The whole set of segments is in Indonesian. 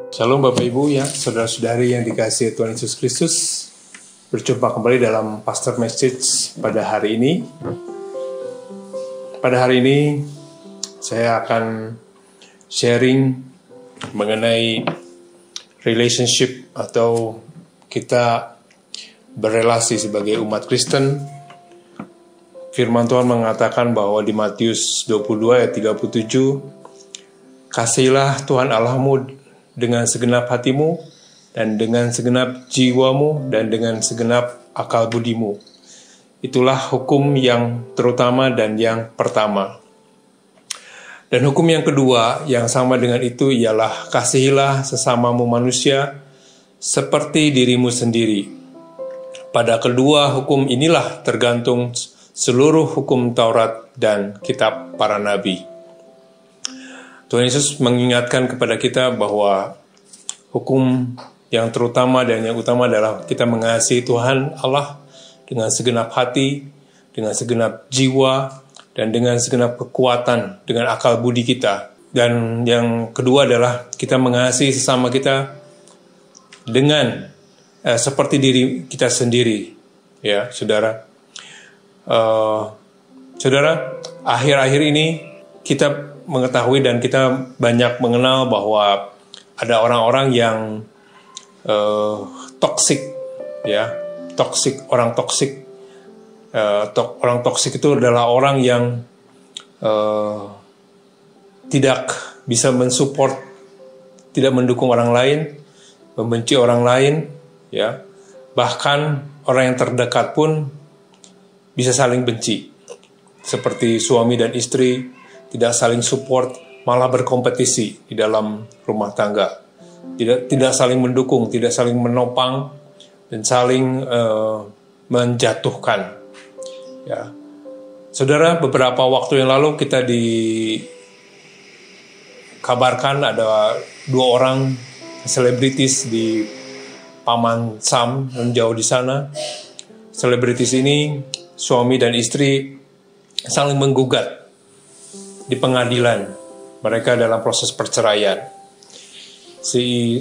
Shalom Bapak Ibu ya, saudara-saudari yang dikasihi Tuhan Yesus Kristus. Berjumpa kembali dalam Pastor Message pada hari ini. Pada hari ini saya akan sharing mengenai relationship atau kita berrelasi sebagai umat Kristen. Firman Tuhan mengatakan bahwa di Matius 22 ayat 37, kasihilah Tuhan Allahmu dengan segenap hatimu, dan dengan segenap jiwamu, dan dengan segenap akal budimu. Itulah hukum yang terutama dan yang pertama. Dan hukum yang kedua yang sama dengan itu ialah kasihilah sesamamu manusia seperti dirimu sendiri. Pada kedua hukum inilah tergantung seluruh hukum Taurat dan kitab para nabi. Tuhan Yesus mengingatkan kepada kita bahwa hukum yang terutama dan yang utama adalah kita mengasihi Tuhan Allah dengan segenap hati, dengan segenap jiwa, dan dengan segenap kekuatan, dengan akal budi kita. Dan yang kedua adalah kita mengasihi sesama kita dengan seperti diri kita sendiri. Ya, saudara. Saudara, akhir-akhir ini kita mengetahui dan kita banyak mengenal bahwa ada orang-orang yang toksik, ya, orang toksik. Orang toksik itu adalah orang yang tidak bisa mensupport, tidak mendukung orang lain, membenci orang lain, ya. Bahkan orang yang terdekat pun bisa saling benci, seperti suami dan istri. Tidak saling support, malah berkompetisi di dalam rumah tangga. Tidak saling mendukung, tidak saling menopang, dan saling menjatuhkan. Ya. Saudara, beberapa waktu yang lalu kita dikabarkan ada 2 orang selebritis di Paman Sam yang jauh di sana. Selebritis ini, suami dan istri, saling menggugat di pengadilan. Mereka dalam proses perceraian. Si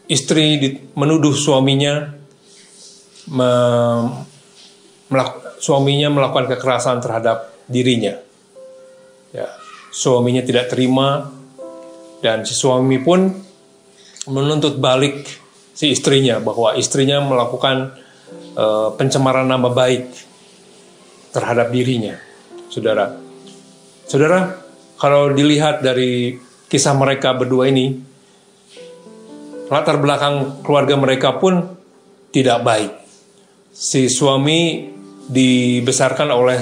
istri menuduh suaminya melakukan kekerasan terhadap dirinya. Ya, suaminya tidak terima, dan si suami pun menuntut balik si istrinya bahwa istrinya melakukan pencemaran nama baik terhadap dirinya. Saudara, kalau dilihat dari kisah mereka berdua ini, latar belakang keluarga mereka pun tidak baik. Si suami dibesarkan oleh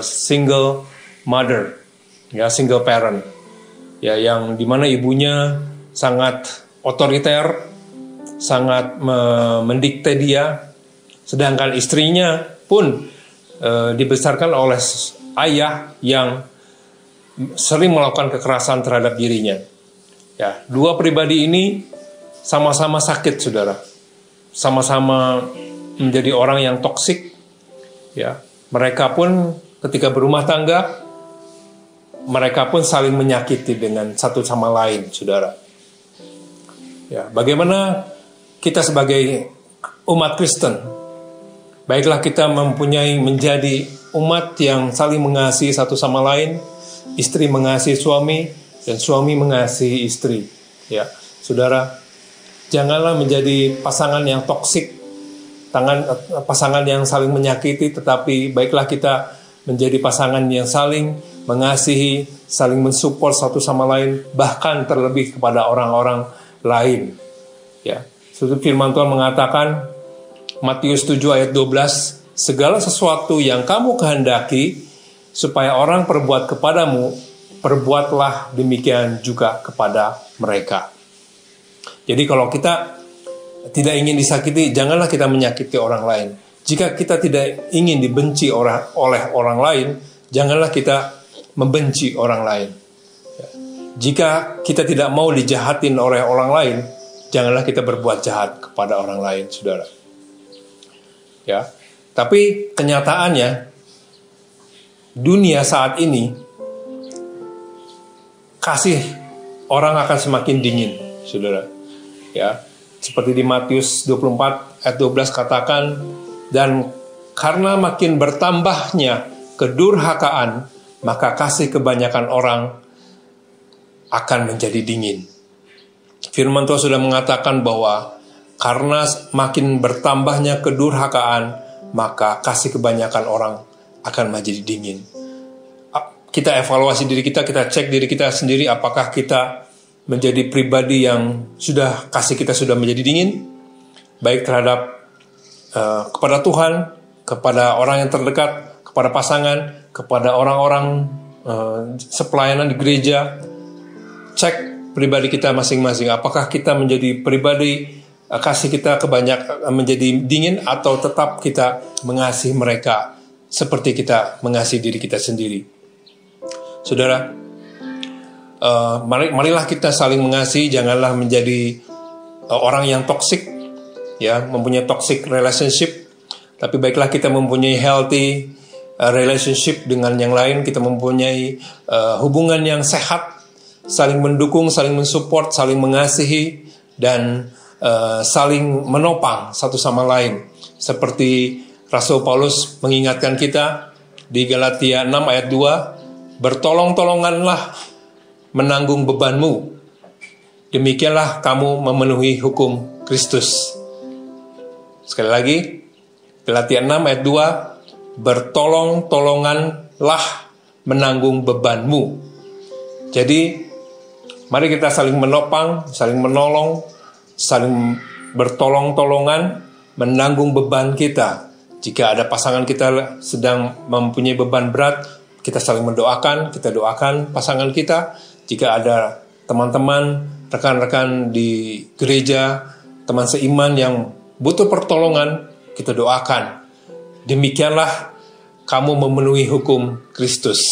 single mother, ya, single parent, ya, yang dimana ibunya sangat otoriter, sangat mendikte dia, sedangkan istrinya pun dibesarkan oleh ayah yang sering melakukan kekerasan terhadap dirinya. Ya, 2 pribadi ini sama-sama sakit, saudara. Sama-sama menjadi orang yang toksik. Ya, mereka pun ketika berumah tangga, mereka pun saling menyakiti dengan satu sama lain, saudara. Ya, bagaimana kita sebagai umat Kristen? Baiklah kita menjadi umat yang saling mengasihi satu sama lain, istri mengasihi suami, dan suami mengasihi istri. Ya, saudara, janganlah menjadi pasangan yang toksik, pasangan yang saling menyakiti, tetapi baiklah kita menjadi pasangan yang saling mengasihi, saling mensupport satu sama lain, bahkan terlebih kepada orang-orang lain. Ya, seperti firman Tuhan mengatakan, Matius 7 ayat 12, segala sesuatu yang kamu kehendaki supaya orang perbuat kepadamu, perbuatlah demikian juga kepada mereka. Jadi kalau kita tidak ingin disakiti, janganlah kita menyakiti orang lain. Jika kita tidak ingin dibenci oleh orang lain, janganlah kita membenci orang lain. Jika kita tidak mau dijahatin oleh orang lain, janganlah kita berbuat jahat kepada orang lain, saudara. Ya, tapi kenyataannya dunia saat ini kasih orang akan semakin dingin. saudara. Ya, seperti di Matius 24 ayat 12 katakan, dan karena makin bertambahnya kedurhakaan, maka kasih kebanyakan orang akan menjadi dingin. Firman Tuhan sudah mengatakan bahwa karena makin bertambahnya kedurhakaan, maka kasih kebanyakan orang akan menjadi dingin. Kita evaluasi diri kita cek diri kita sendiri, apakah kita menjadi pribadi yang kasih kita sudah menjadi dingin, baik terhadap kepada Tuhan, kepada orang yang terdekat, kepada pasangan, kepada orang-orang sepelayanan di gereja. Cek pribadi kita masing-masing, apakah kita menjadi pribadi kasih kita menjadi dingin, atau tetap kita mengasihi mereka seperti kita mengasihi diri kita sendiri. Saudara, marilah kita saling mengasihi, janganlah menjadi orang yang toksik, ya, mempunyai toxic relationship. Tapi baiklah kita mempunyai healthy relationship dengan yang lain, kita mempunyai hubungan yang sehat, saling mendukung, saling mensupport, saling mengasihi, dan saling menopang satu sama lain. Seperti Rasul Paulus mengingatkan kita di Galatia 6 ayat 2, bertolong-tolonganlah menanggung bebanmu, demikianlah kamu memenuhi hukum Kristus. Sekali lagi, Galatia 6 ayat 2, bertolong-tolonganlah menanggung bebanmu. Jadi, mari kita saling menopang, saling menolong, saling bertolong-tolongan, menanggung beban kita. Jika ada pasangan kita sedang mempunyai beban berat, kita saling mendoakan, kita doakan pasangan kita. Jika ada teman-teman, rekan-rekan di gereja, teman seiman yang butuh pertolongan, kita doakan. Demikianlah kamu memenuhi hukum Kristus.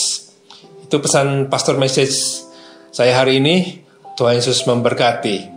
Itu pesan pastor message saya hari ini. Tuhan Yesus memberkati.